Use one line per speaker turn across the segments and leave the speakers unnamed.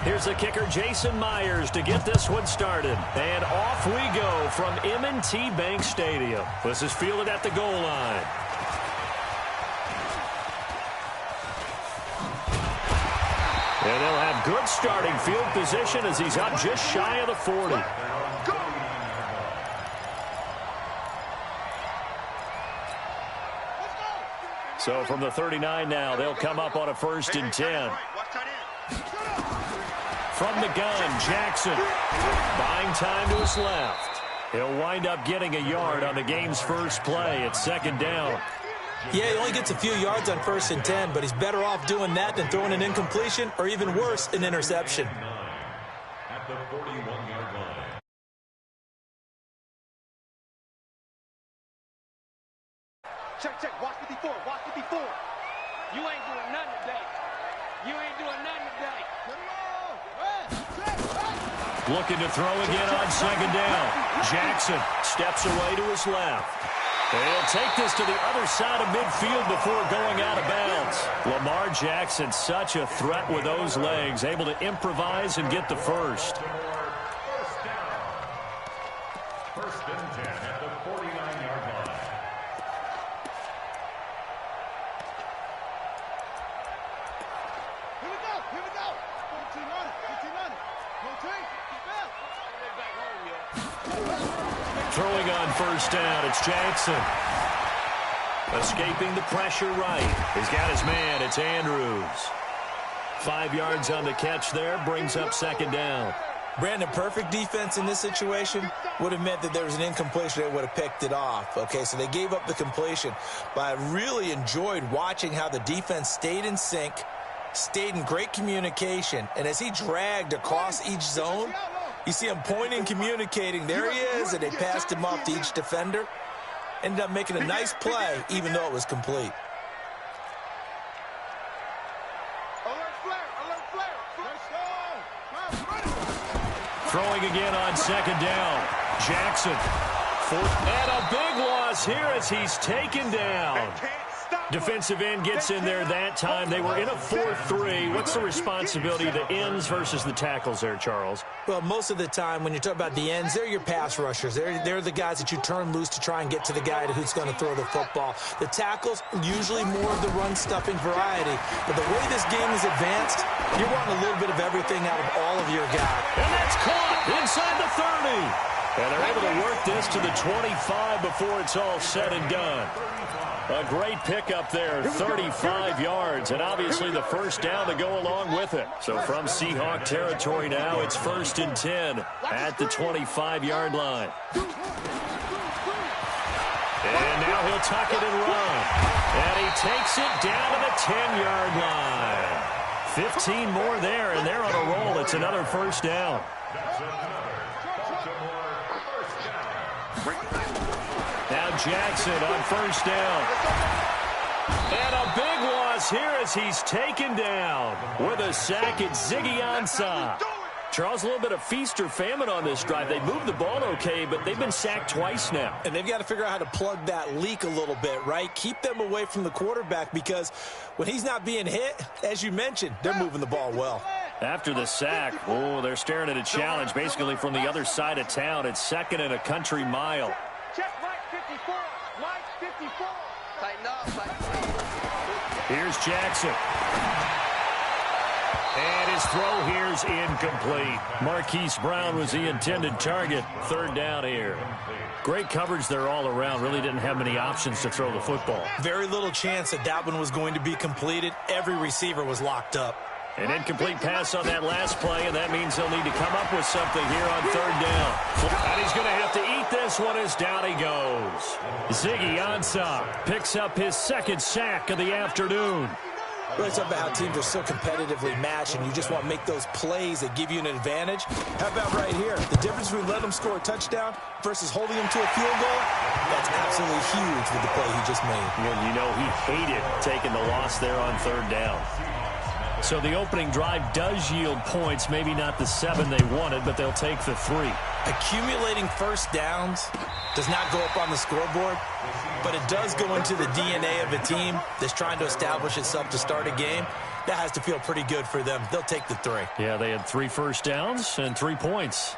Here's the kicker, Jason Myers, to get this one started. And off we go from M&T Bank Stadium. This is fielded at the goal line. And they'll have good starting field position as he's up just shy of the 40. So from the 39 now, they'll come up on a 1st and 10. From the gun, Jackson, buying time to his left. He'll wind up getting a yard on the game's first play. It's 2nd down.
Yeah, he only gets a few yards on 1st and 10, but he's better off doing that than throwing an incompletion or even worse, an interception.
At the 41-yard line.
Check. Watch 54. You ain't doing nothing today.
Looking to throw again on 2nd down. Jackson steps away to his left. He'll take this to the other side of midfield before going out of bounds. Lamar Jackson, such a threat with those legs, able to improvise and get the first.
First down. 1st and 10 at the 49-yard line.
Here we go. 15 on it.
Throwing on 1st down, it's Jackson. Escaping the pressure right. He's got his man, it's Andrews. 5 yards on the catch there, brings up 2nd down.
Brandon, perfect defense in this situation would have meant that there was an incompletion that would have picked it off. Okay, so they gave up the completion. But I really enjoyed watching how the defense stayed in sync, stayed in great communication, and as he dragged across each zone, you see him pointing, communicating. There he is, and they passed him off to each defender. Ended up making a nice play, even though it was complete.
Throwing again on 2nd down. Jackson. And a big loss here as he's taken down. Defensive end gets in there that time. They were in a 4-3. What's the responsibility of the ends versus the tackles there, Charles?
Well, most of the time when you talk about the ends, they're your pass rushers. They're the guys that you turn loose to try and get to the guy who's going to throw the football. The tackles, usually more of the run-stuffing variety. But the way this game is advanced, you're wanting a little bit of everything out of all of your guys.
And that's caught inside the 30. And they're able to work this to the 25 before it's all said and done. A great pickup there, 35 yards, and obviously the 1st down to go along with it. So from Seahawk territory now, it's 1st and 10 at the 25-yard line. And now he'll tuck it and run. And he takes it down to the 10-yard line. 15 more there, and they're on a roll. It's another 1st down. Now Jackson on 1st down. And a big loss here as he's taken down. With a sack, it's Ziggy Ansah. Charles, a little bit of feast or famine on this drive. They moved the ball okay, but they've been sacked twice now.
And they've got to figure out how to plug that leak a little bit, right? Keep them away from the quarterback because when he's not being hit, as you mentioned, they're moving the ball well.
After the sack, they're staring at a challenge basically from the other side of town. It's 2nd and a country mile.
Check Mike 54. Mike 54. Tighten up.
Here's Jackson. And his throw here's incomplete. Marquise Brown was the intended target. 3rd down here. Great coverage there all around. Really didn't have many options to throw the football.
Very little chance that one was going to be completed. Every receiver was locked up.
An incomplete pass on that last play, and that means he'll need to come up with something here on 3rd down. And he's going to have to eat this one as down he goes. Ziggy Ansah picks up his 2nd sack of the afternoon.
Really talk about how teams are so competitively matched, and you just want to make those plays that give you an advantage. How about right here? The difference between letting them score a touchdown versus holding them to a field goal, that's absolutely huge with the play he just made.
And you know he hated taking the loss there on 3rd down. So the opening drive does yield points, maybe not the 7 they wanted, but they'll take the 3.
Accumulating 1st downs does not go up on the scoreboard, but it does go into the DNA of a team that's trying to establish itself to start a game. That has to feel pretty good for them. They'll take the 3.
Yeah, they had 3 first downs and 3 points.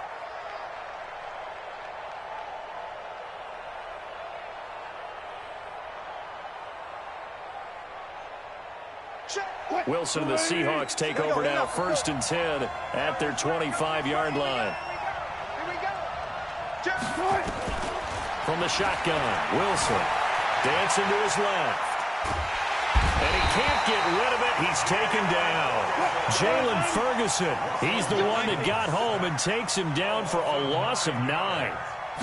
Wilson and the Seahawks take over now, 1st and 10 at their 25-yard line. From the shotgun, Wilson dancing to his left. And he can't get rid of it. He's taken down. Jalen Ferguson, he's the one that got home and takes him down for a loss of 9.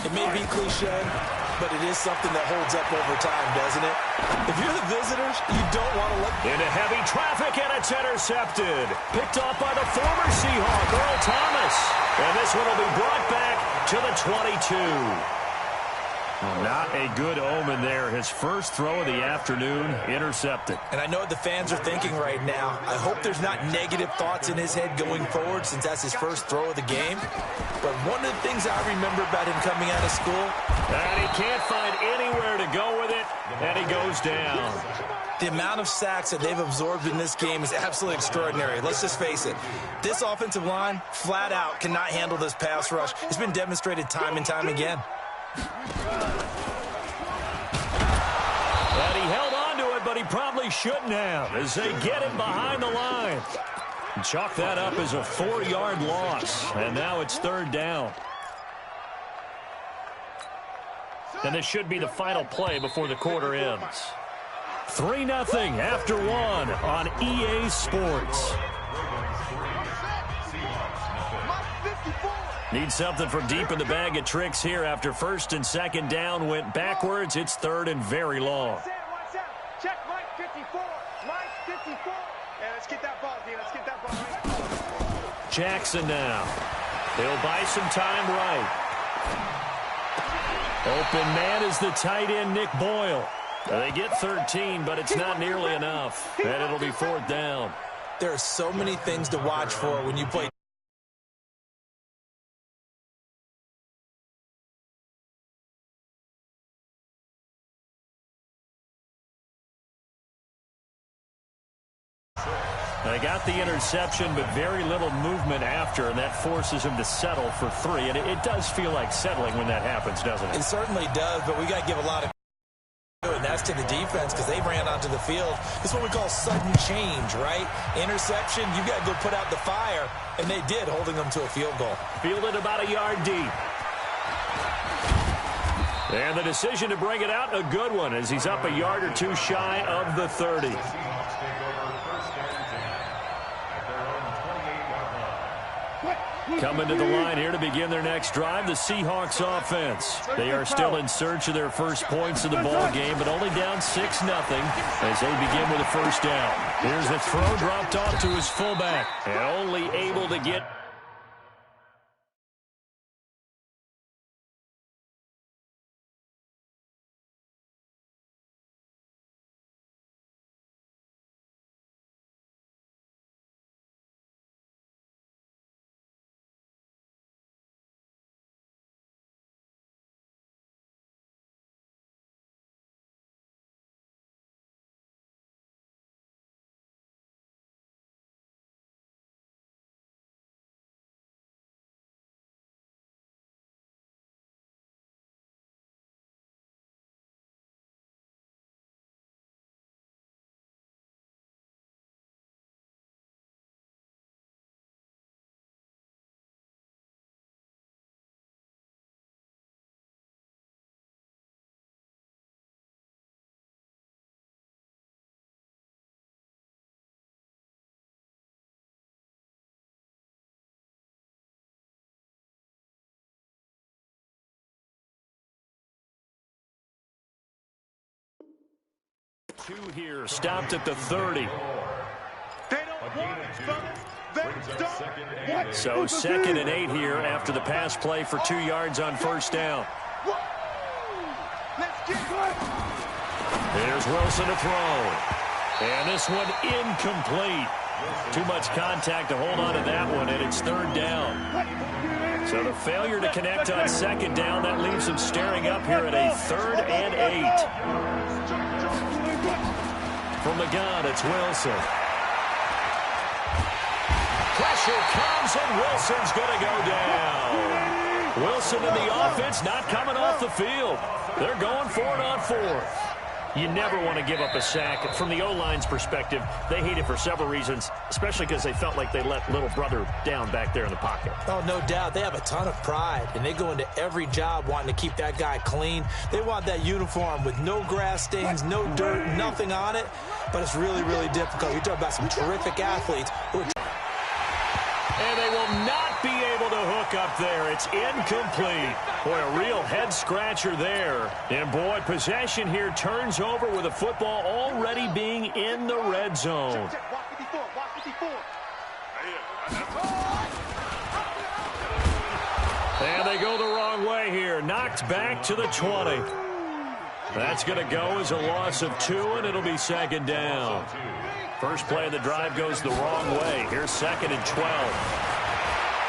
It may be cliche, but it is something that holds up over time, doesn't it? If you're the visitors, you don't want to let...
Into heavy traffic, and it's intercepted. Picked off by the former Seahawk, Earl Thomas. And this one will be brought back to the 22. Not a good omen there. His first throw of the afternoon, intercepted.
And I know what the fans are thinking right now. I hope there's not negative thoughts in his head going forward since that's his first throw of the game. But one of the things I remember about him coming out of school...
And he can't find anywhere to go with it, and he goes down.
The amount of sacks that they've absorbed in this game is absolutely extraordinary. Let's just face it. This offensive line, flat out, cannot handle this pass rush. It's been demonstrated time and time again.
And he held on to it, but he probably shouldn't have as they get him behind the line. Chalk that up as a 4-yard loss, and now it's 3rd down. And this should be the final play before the quarter ends. 3-0 after 1 on EA Sports. Need something from deep in the bag of tricks here after 1st and 2nd down went backwards. It's 3rd and very long.
Watch out. Check Mike 54. Mike 54. Yeah, let's get that ball, D. Let's get that ball right.
Jackson now. He'll buy some time right. Open man is the tight end, Nick Boyle. They get 13, but it's not nearly enough. And it'll be 4th down.
There are so many things to watch for when you play.
They got the interception, but very little movement after, and that forces him to settle for 3. And it does feel like settling when that happens, doesn't it?
It certainly does, but we got to give a lot of... And that's to the defense because they ran onto the field. It's what we call sudden change, right? Interception, you got to go put out the fire, and they did, holding them to a field goal.
Fielded about a yard deep. And the decision to bring it out, a good one, as he's up a yard or 2 shy of the 30. Coming to the line here to begin their next drive, the Seahawks offense. They are still in search of their first points of the ball game, but only down 6-0 as they begin with a 1st down. Here's the throw dropped off to his fullback, and only able to get... Two here, stopped at the 30. So 2nd and 8 here after the pass play for 2 yards on 1st down. There's Wilson to throw. And this one incomplete. Too much contact to hold on to that one, and it's 3rd down. So the failure to connect on 2nd down, that leaves him staring up here at a 3rd and 8. From the gun, it's Wilson. Pressure comes, and Wilson's going to go down. Wilson and the offense not coming off the field. They're going for it on fourth. You never want to give up a sack. From the O-line's perspective, they hate it for several reasons, especially because they felt like they let little brother down back there in the pocket.
Oh, no doubt. They have a ton of pride, and they go into every job wanting to keep that guy clean. They want that uniform with no grass stains, no dirt, nothing on it, but it's really, really difficult. You're talking about some terrific athletes who are
and they will not be able to hook up there. It's incomplete. Boy, a real head-scratcher there. And, boy, possession here turns over with the football already being in the red zone. And they go the wrong way here. Knocked back to the 20. That's going to go as a loss of 2, and it'll be second down. First play of the drive goes the wrong way. Here's 2nd and 12.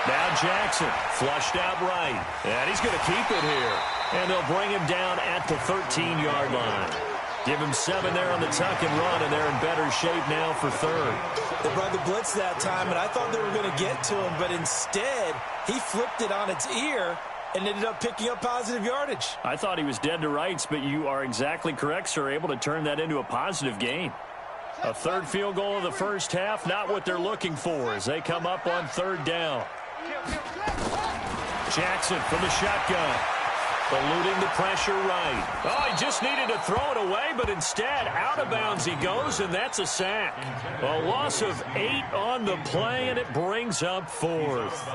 Now Jackson, flushed out right. And he's going to keep it here. And they'll bring him down at the 13-yard line. Give him 7 there on the tuck and run, and they're in better shape now for third.
They brought the blitz that time, and I thought they were going to get to him, but instead he flipped it on its ear and ended up picking up positive yardage.
I thought he was dead to rights, but you are exactly correct, sir, able to turn that into a positive gain. A third field goal of the first half, not what they're looking for as they come up on third down. Jackson from the shotgun. Eluding the pressure right. Oh, he just needed to throw it away, but instead, out of bounds he goes, and that's a sack. A loss of 8 on the play, and it brings up fourth.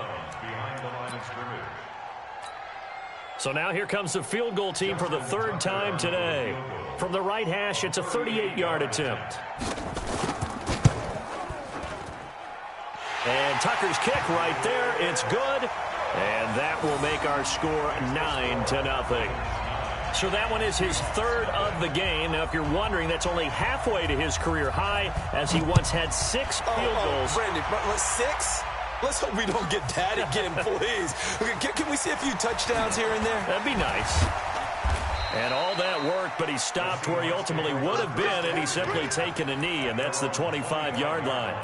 So now here comes the field goal team for the third time today. From the right hash, it's a 38-yard attempt. And Tucker's kick right there. It's good. And that will make our score 9-0. So that one is his third of the game. Now, if you're wondering, that's only halfway to his career high, as he once had 6 field goals.
Brandon, 6? Let's hope we don't get that again, please. Can we see a few touchdowns here and there?
That'd be nice. And all that worked, but he stopped where he ultimately would have been, and he's simply taken a knee, and that's the 25-yard line.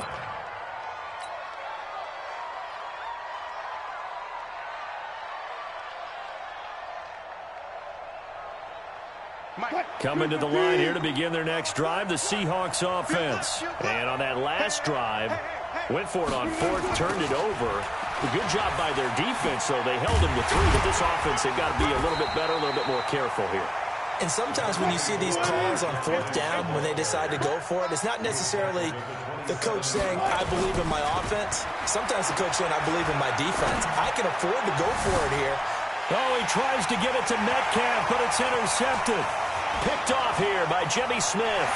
Coming to the line here to begin their next drive, the Seahawks offense. And on that last drive, went for it on fourth, turned it over. A good job by their defense, though. They held them to 3, but this offense, they've got to be a little bit better, a little bit more careful here.
And sometimes when you see these calls on fourth down, when they decide to go for it, it's not necessarily the coach saying, I believe in my offense. Sometimes the coach saying, I believe in my defense. I can afford to go for it here.
Oh, he tries to get it to Metcalf, but it's intercepted. Picked off here by Jimmy Smith.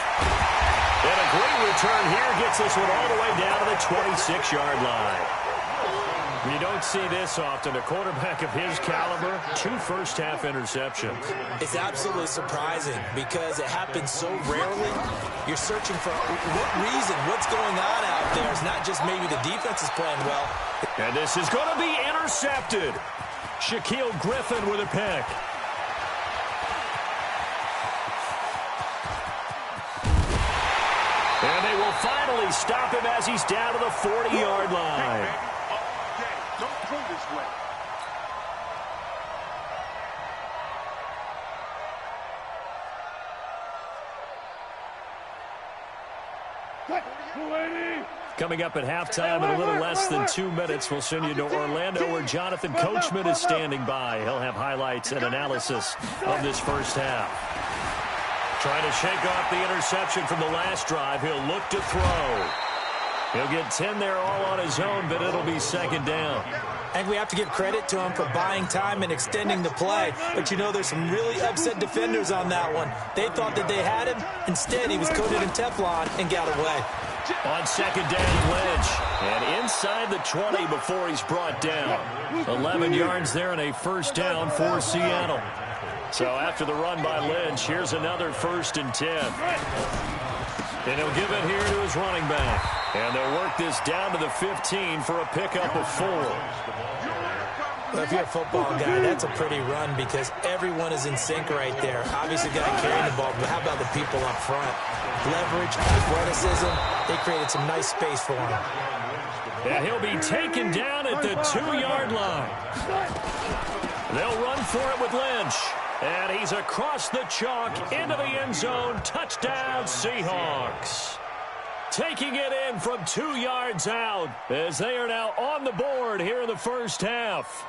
And a great return here gets this one all the way down to the 26-yard line. You don't see this often. A quarterback of his caliber, 2 first-half interceptions.
It's absolutely surprising because it happens so rarely. You're searching for what reason, what's going on out there. It's not just maybe the defense is playing well.
And this is going to be intercepted. Shaquille Griffin with a pick. And they will finally stop him as he's down to the 40-yard line.
Don't go this way.
Coming up at halftime in a little less than 2 minutes, we'll send you to Orlando where Jonathan Coachman is standing by. He'll have highlights and analysis of this first half. Trying to shake off the interception from the last drive. He'll look to throw. He'll get 10 there all on his own, but it'll be second down.
I think we have to give credit to him for buying time and extending the play. But, you know, there's some really upset defenders on that one. They thought that they had him. Instead, he was coated in Teflon and got away.
On second down, Lynch. And inside the 20 before he's brought down. 11 yards there and a first down for Seattle. So after the run by Lynch, here's another 1st and 10. And he'll give it here to his running back. And they'll work this down to the 15 for a pickup of 4.
Well, if you're a football guy, that's a pretty run because everyone is in sync right there. Obviously, the guy carrying the ball, but how about the people up front? Leverage, athleticism, they created some nice space for him.
And he'll be taken down at the 2-yard line. They'll run for it with Lynch. And he's across the chalk into the end zone. Touchdown, Seahawks. Taking it in from 2 yards out as they are now on the board here in the first half.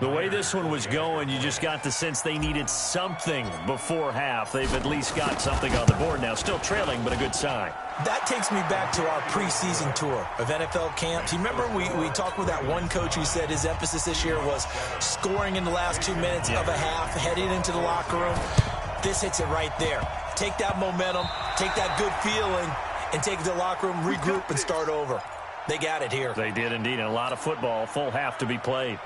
The way this one was going, you just got the sense they needed something before half. They've at least got something on the board now. Still trailing, but a good sign.
That takes me back to our preseason tour of NFL camps. You remember we talked with that one coach who said his emphasis this year was scoring in the last 2 minutes of a half, heading into the locker room. This hits it right there. Take that momentum, take that good feeling, and take it to the locker room, regroup, and start over. They got it here.
They did indeed, and a lot of football, full half to be played.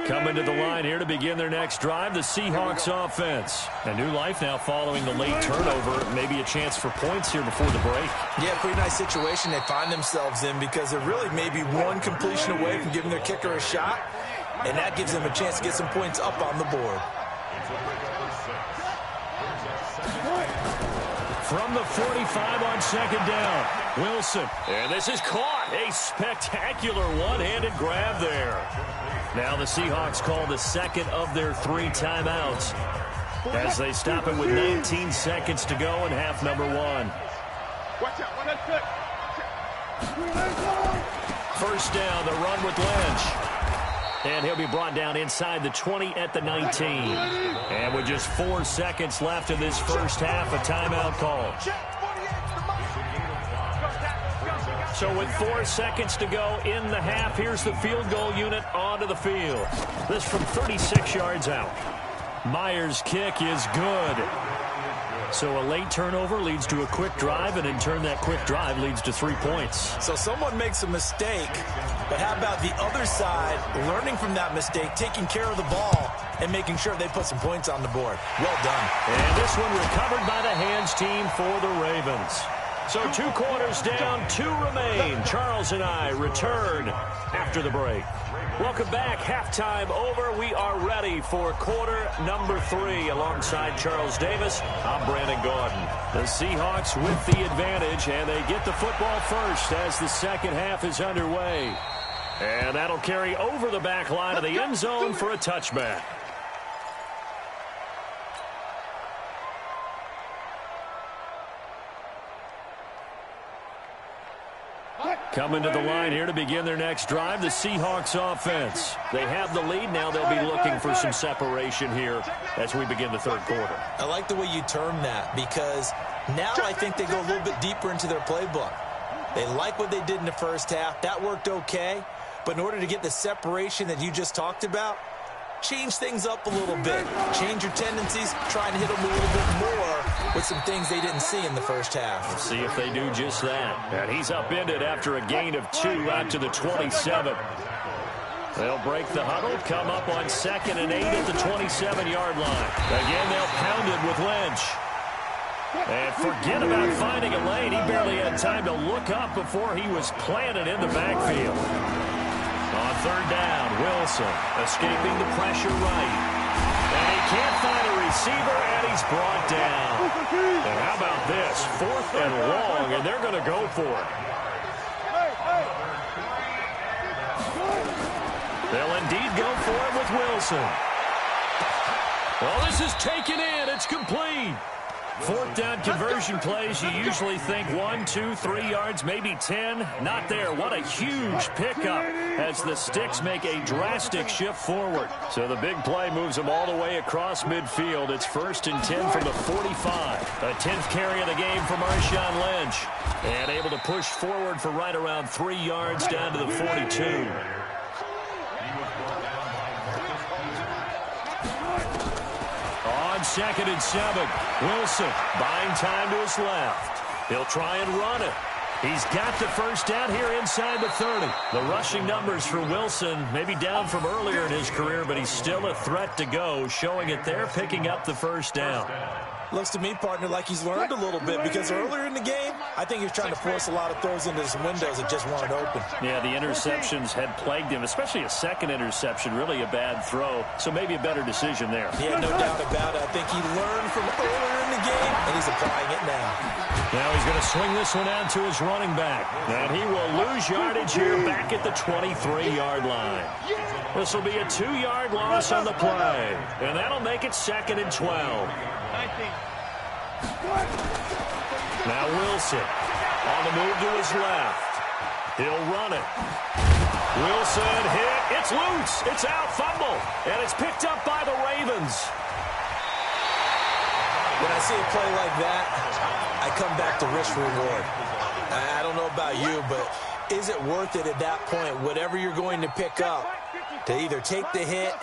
Coming to the line here to begin their next drive, the Seahawks offense. A new life now following the late turnover. Maybe a chance for points here before the break.
Yeah, pretty nice situation they find themselves in because they're really maybe one completion away from giving their kicker a shot, and that gives them a chance to get some points up on the board.
From the 45 on second down, Wilson. And this is caught. A spectacular one-handed grab there. Now the Seahawks call the second of their 3 timeouts as they stop it with 19 seconds to go in half number 1.
Watch out. Well, that's good.
First down, the run with Lynch. And he'll be brought down inside the 20 at the 19. And with just 4 seconds left in this first half, a timeout call. So with 4 seconds to go in the half, here's the field goal unit onto the field. This from 36 yards out. Myers' kick is good. So a late turnover leads to a quick drive, and in turn that quick drive leads to 3 points.
So someone makes a mistake, but how about the other side learning from that mistake, taking care of the ball, and making sure they put some points on the board? Well done.
And this one recovered by the hands team for the Ravens. So 2 quarters down, 2 remain. Charles and I return after the break. Welcome back. Halftime over. We are ready for quarter number 3. Alongside Charles Davis, I'm Brandon Gordon. The Seahawks with the advantage, and they get the football first as the second half is underway. And that'll carry over the back line of the end zone for a touchback. Coming to the line here to begin their next drive, the Seahawks offense. They have the lead. Now they'll be looking for some separation here as we begin the third quarter.
I like the way you term that because now I think they go a little bit deeper into their playbook. They like what they did in the first half. That worked okay. But in order to get the separation that you just talked about, change things up a little bit. Change your tendencies. Try and hit them a little bit more with some things they didn't see in the first half.
Let's see if they do just that. And he's upended after a gain of 2 out to the 27. They'll break the huddle, come up on 2nd and 8 at the 27-yard line. Again, they'll pound it with Lynch. And forget about finding a lane. He barely had time to look up before he was planted in the backfield. On third down, Wilson escaping the pressure right. And he can't find a receiver, and he's brought down. And how about this? 4th and long, and they're going to go for it. They'll indeed go for it with Wilson. Well, this is taken in. It's complete. 4th down conversion plays, you usually think 1, 2, 3 yards, maybe 10. Not there. What a huge pickup as the Sticks make a drastic shift forward. So the big play moves them all the way across midfield. It's 1st and 10 from the 45. A 10th carry of the game for Marshawn Lynch. And able to push forward for right around 3 yards down to the 42. On 2nd and 7, Wilson buying time to his left. He'll try and run it. He's got the first down here inside the 30. The rushing numbers for Wilson maybe down from earlier in his career, but he's still a threat to go, showing it there, picking up the first down.
Looks to me, partner, like he's learned a little bit because earlier in the game, I think he was trying to force a lot of throws into his windows that just weren't open.
Yeah, the interceptions had plagued him, especially a second interception, really a bad throw. So maybe a better decision there.
Yeah, no doubt about it. I think he learned from earlier in the game, and he's applying it now.
Now he's going to swing this one out to his running back. And he will lose yardage here back at the 23-yard line. This will be a 2-yard loss on the play. And that'll make it 2nd and 12. Now Wilson on the move to his left. He'll run it. Wilson hit. It's loose. It's out. Fumble. And it's picked up by the Ravens.
When I see a play like that, I come back to risk reward. I don't know about you, but is it worth it at that point, whatever you're going to pick up, to either take the hit,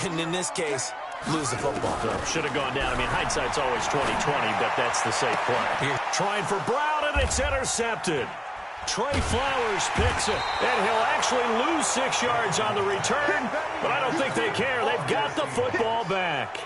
and in this case, lose the football?
Should have gone down. I mean, hindsight's always 20/20, but that's the safe play. You're trying for Brown, and it's intercepted. Trey Flowers picks it, and he'll actually lose 6 yards on the return, but I don't think they care. They've got the football back.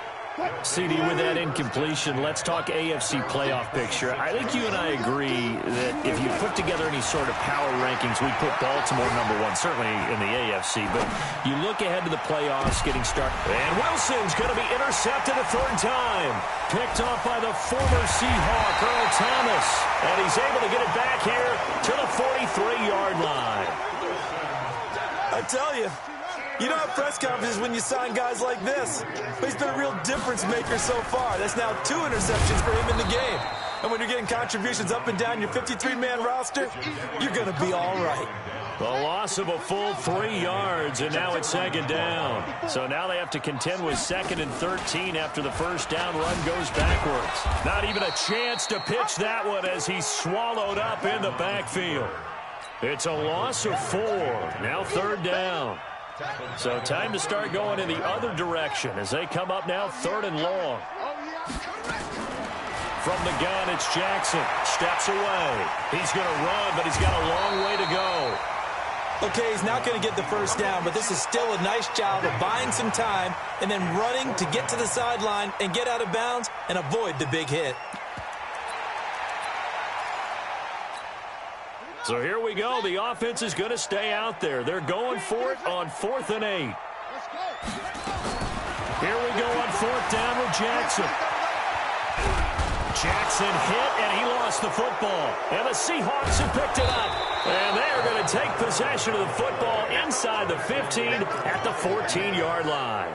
CD, with that incompletion, let's talk AFC playoff picture. I think you and I agree that if you put together any sort of power rankings, we'd put Baltimore #1, certainly in the AFC. But you look ahead to the playoffs getting started. And Wilson's going to be intercepted a 3rd time. Picked off by the former Seahawk, Earl Thomas. And he's able to get it back here to the 43-yard line.
I tell you, you don't have press conferences when you sign guys like this. But he's been a real difference maker so far. That's now 2 interceptions for him in the game. And when you're getting contributions up and down your 53-man roster, you're going to be all right.
The loss of a full 3 yards, and now it's 2nd down. So now they have to contend with 2nd and 13 after the first down run goes backwards. Not even a chance to pitch that one as he's swallowed up in the backfield. It's a loss of 4. Now 3rd down. So time to start going in the other direction as they come up now 3rd and long. From the gun, it's Jackson. Steps away. He's going to run, but he's got a long way to go.
Okay, he's not going to get the first down, but this is still a nice job of buying some time and then running to get to the sideline and get out of bounds and avoid the big hit.
So here we go. The offense is going to stay out there. They're going for it on 4th and 8. Here we go on 4th down with Jackson. Jackson hit, and he lost the football. And the Seahawks have picked it up. And they are going to take possession of the football inside the 15 at the 14-yard line.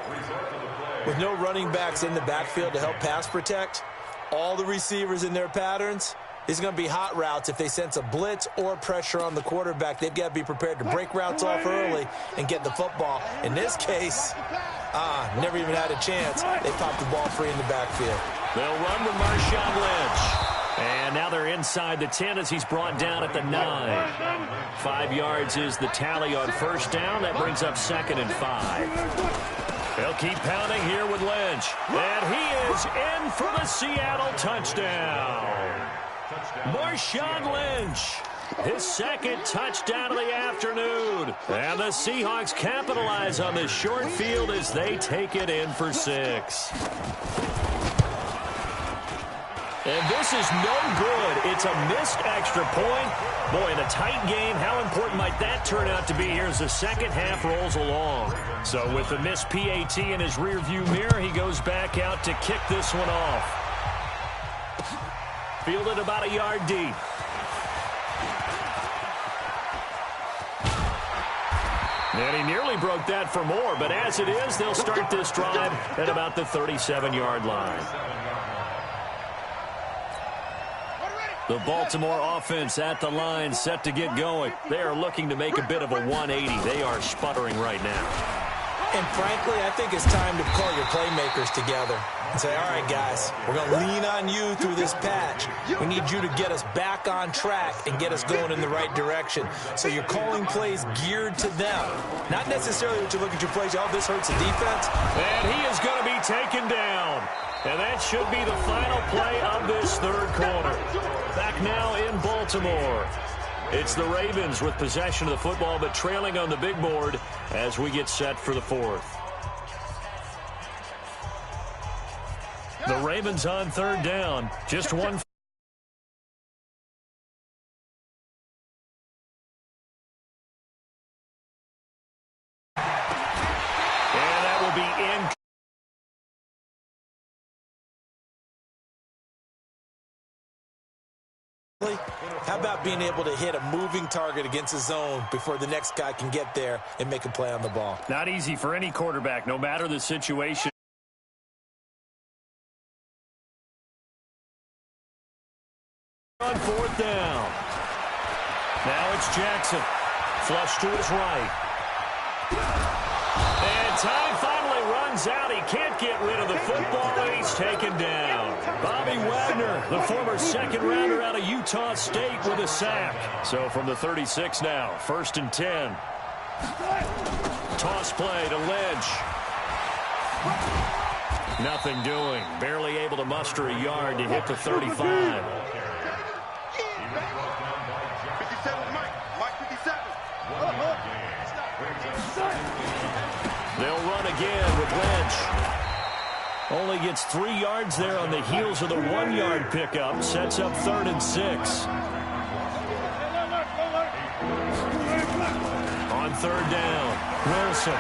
With no running backs in the backfield to help pass protect, all the receivers in their patterns, these are going to be hot routes. If they sense a blitz or pressure on the quarterback, they've got to be prepared to break routes off early and get the football. In this case, never even had a chance. They popped the ball free in the backfield.
They'll run with Marshawn Lynch. And now they're inside the 10 as he's brought down at the 9. 5 yards is the tally on first down. That brings up 2nd and 5. They'll keep pounding here with Lynch. And he is in for the Seattle touchdown. Marshawn Lynch, his 2nd touchdown of the afternoon. And the Seahawks capitalize on this short field as they take it in for 6. And this is no good. It's a missed extra point. Boy, in a tight game, how important might that turn out to be here as the second half rolls along? So with the missed PAT in his rearview mirror, he goes back out to kick this one off. Fielded about a yard deep. And he nearly broke that for more, but as it is, they'll start this drive at about the 37-yard line. The Baltimore offense at the line, set to get going. They are looking to make a bit of a 180. They are sputtering right now.
And frankly, I think it's time to call your playmakers together and say, all right, guys, we're going to lean on you through this patch. We need you to get us back on track and get us going in the right direction. So you're calling plays geared to them. Not necessarily what you look at your plays, oh, this hurts the defense.
And he is going to be taken down. And that should be the final play of this third quarter. Back now in Baltimore. It's the Ravens with possession of the football, but trailing on the big board as we get set for the fourth. The Ravens on third down. Just one. And that will be in.
How about being able to hit a moving target against a zone before the next guy can get there and make a play on the ball?
Not easy for any quarterback, no matter the situation. On fourth down. Now it's Jackson. Flush to his right. And time finally runs out. He can't get rid of the football, and he's taken down. Bobby Wagner, the former second-rounder out of Utah State, with a sack. So from the 36 now, 1st and 10. Toss play to Lynch. Nothing doing. Barely able to muster a yard to hit the 35. They'll run again with Lynch. Only gets 3 yards there on the heels of the 1-yard pickup. Sets up 3rd and 6. On 3rd down, Wilson.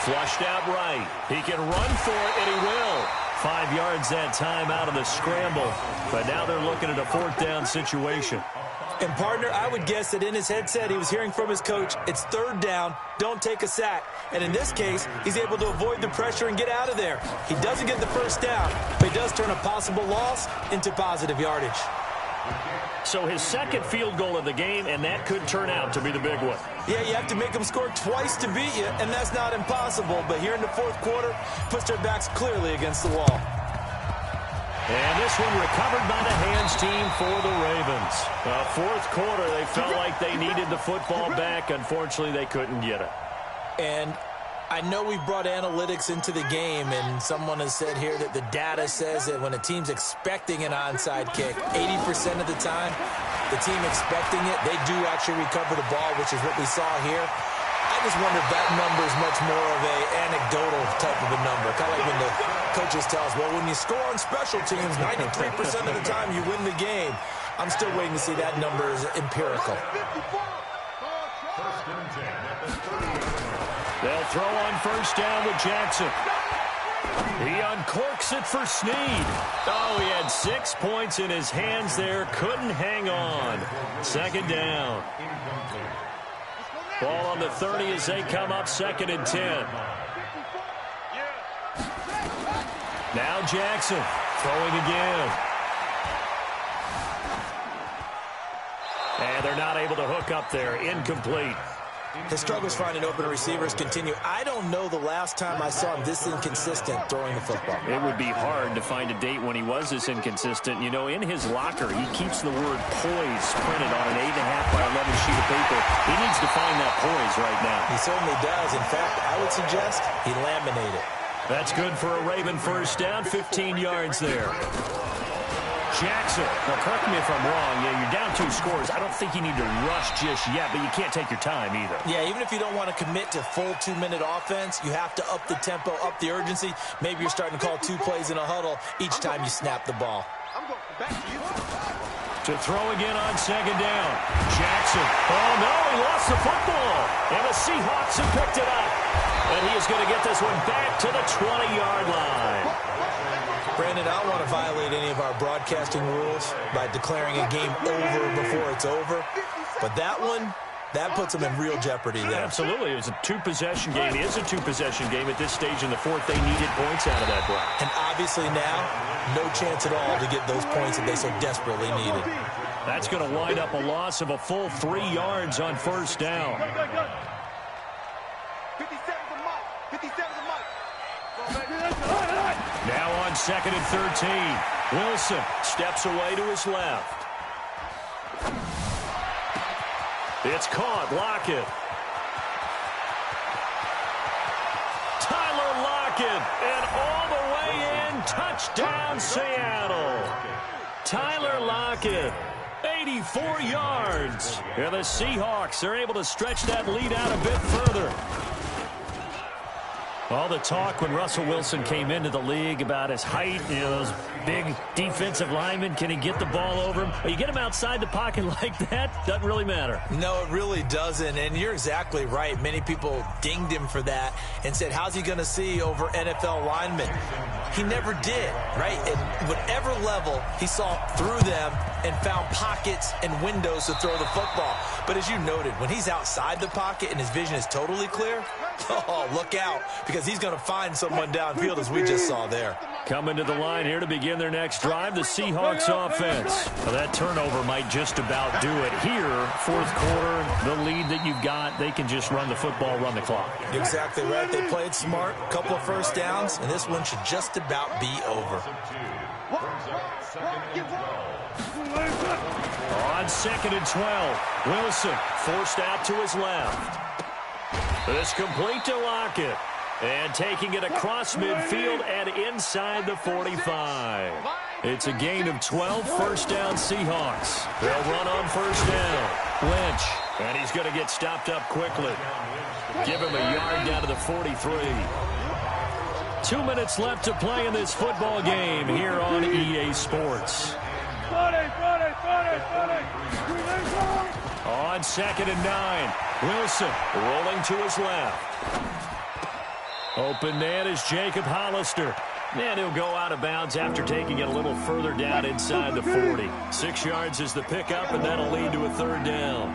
Flushed out right. He can run for it, and he will. 5 yards that time out of the scramble. But now they're looking at a 4th down situation.
And, partner, I would guess that in his headset he was hearing from his coach, it's 3rd down, don't take a sack. And in this case, he's able to avoid the pressure and get out of there. He doesn't get the 1st down, but he does turn a possible loss into positive yardage.
So his 2nd field goal of the game, and that could turn out to be the big one.
Yeah, you have to make them score twice to beat you, and that's not impossible. But here in the 4th quarter, puts their backs clearly against the wall.
And this one recovered by the hands team for the Ravens. 4th quarter, they felt like they needed the football back. Unfortunately, they couldn't get it.
And I know we've brought analytics into the game, and someone has said here that the data says that when a team's expecting an onside kick, 80% of the time, the team expecting it, they do actually recover the ball, which is what we saw here. I just wonder if that number is much more of a anecdotal type of a number. Kind of like when the coaches tell us, well, when you score on special teams, 93% of the time you win the game. I'm still waiting to see that number is empirical.
They'll throw on 1st down with Jackson. He uncorks it for Snead. Oh, he had 6 points in his hands there. Couldn't hang on. 2nd down. Ball on the 30 as they come up 2nd and 10. Now Jackson throwing again. And they're not able to hook up there. Incomplete.
His struggles finding open receivers continue. I don't know the last time I saw him this inconsistent throwing the football.
It would be hard to find a date when he was this inconsistent. You know, in his locker, he keeps the word poise printed on an 8.5 by 11 sheet of paper. He needs to find that poise right now.
He certainly does. In fact, I would suggest he laminate it.
That's good for a Raven 1st down, 15 yards there. Jackson. Now, correct me if I'm wrong. Yeah, you're down 2 scores. I don't think you need to rush just yet, but you can't take your time either.
Yeah, even if you don't want to commit to full 2-minute offense, you have to up the tempo, up the urgency. Maybe you're starting to call 2 plays in a huddle each time you snap the ball.
To throw again on 2nd down. Jackson. Oh, no, he lost the football. And the Seahawks have picked it up. And he is going to get this one back to the 20-yard line.
Brandon, I don't want to violate any of our broadcasting rules by declaring a game over before it's over. But that one, that puts them in real jeopardy there.
Absolutely. It was a 2-possession game. It is a 2-possession game at this stage in the 4th. They needed points out of that drive.
And obviously now, no chance at all to get those points that they so desperately needed.
That's going to wind up a loss of a full 3 yards on 1st down.
57's a mark. 57's a mark.
Now on 2nd and 13. Wilson steps away to his left. It's caught. Lockett. Tyler Lockett. And all the way in. Touchdown, Seattle. Tyler Lockett. 84 yards. And the Seahawks are able to stretch that lead out a bit further. All the talk when Russell Wilson came into the league about his height, you know, those big defensive linemen, can he get the ball over him? You get him outside the pocket like that, doesn't really matter.
No, it really doesn't, and you're exactly right. Many people dinged him for that and said, how's he going to see over NFL linemen? He never did, right? At whatever level he saw through them, and found pockets and windows to throw the football. But as you noted, when he's outside the pocket and his vision is totally clear, oh, look out, because he's going to find someone downfield, as we just saw there.
Coming to the line here to begin their next drive, the Seahawks offense. Well, that turnover might just about do it here. Fourth quarter, the lead that you've got, they can just run the football, run the clock.
Exactly right. They played smart, a couple of first downs, and this one should just about be over.
On 2nd and 12, Wilson forced out to his left. This complete to Lockett. And taking it across midfield and inside the 45. It's a gain of 12, first down Seahawks. They'll run on first down. Lynch, and he's going to get stopped up quickly. Give him a yard down to the 43. 2 minutes left to play in this football game here on EA Sports. On 2nd and 9, Wilson rolling to his left. Open man is Jacob Hollister. And he'll go out of bounds after taking it a little further down inside the 40. 6 yards is the pickup, and that'll lead to a third down.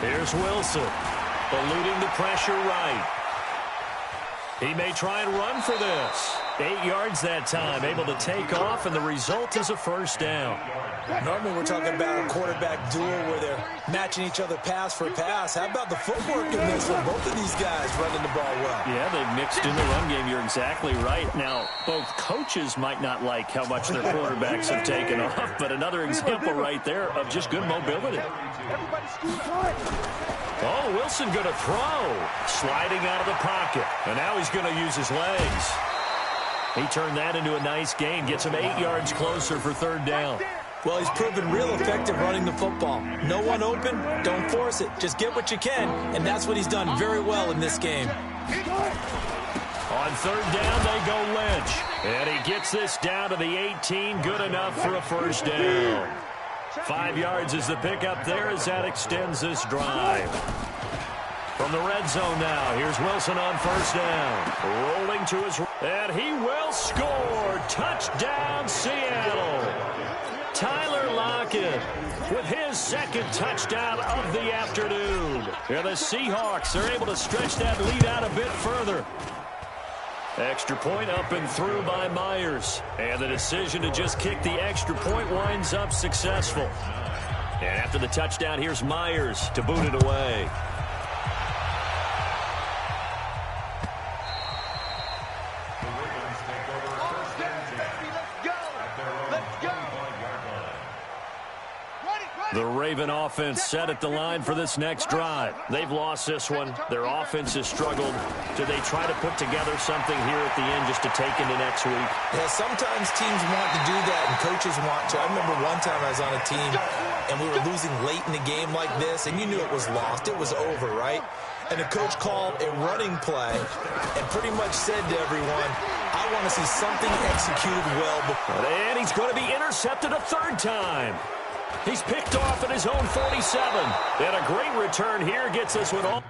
Here's Wilson, eluding the pressure right. He may try and run for this. 8 yards that time, able to take off, and the result is a first down.
Normally we're talking about a quarterback duel where they're matching each other pass for pass. How about the footwork in this one? Both of these guys running the ball well.
Yeah, they've mixed in the run game. You're exactly right. Now, both coaches might not like how much their quarterbacks have taken off, but another example right there of just good mobility. Oh, Wilson going to throw. Sliding out of the pocket. And now he's going to use his legs. He turned that into a nice gain. Gets him 8 yards closer for third down.
Well, he's proven real effective running the football. No one open, don't force it. Just get what you can, and that's what he's done very well in this game.
On third down, they go Lynch. And he gets this down to the 18. Good enough for a first down. 5 yards is the pickup there as that extends this drive. From the red zone now, here's Wilson on first down. Rolling to his... And he will score. Touchdown, Seattle. Tyler Lockett with his second touchdown of the afternoon. And the Seahawks are able to stretch that lead out a bit further. Extra point up and through by Myers. And the decision to just kick the extra point winds up successful. And after the touchdown, here's Myers to boot it away. The Raven offense set at the line for this next drive. They've lost this one. Their offense has struggled. Do they try to put together something here at the end just to take into next week?
Yeah, sometimes teams want to do that and coaches want to. I remember one time I was on a team and we were losing late in the game like this, and you knew it was lost. It was over, right? And the coach called a running play and pretty much said to everyone, I want to see something executed well before.
And he's going to be intercepted a third time. He's picked off at his own 47. And a great return here gets this one off.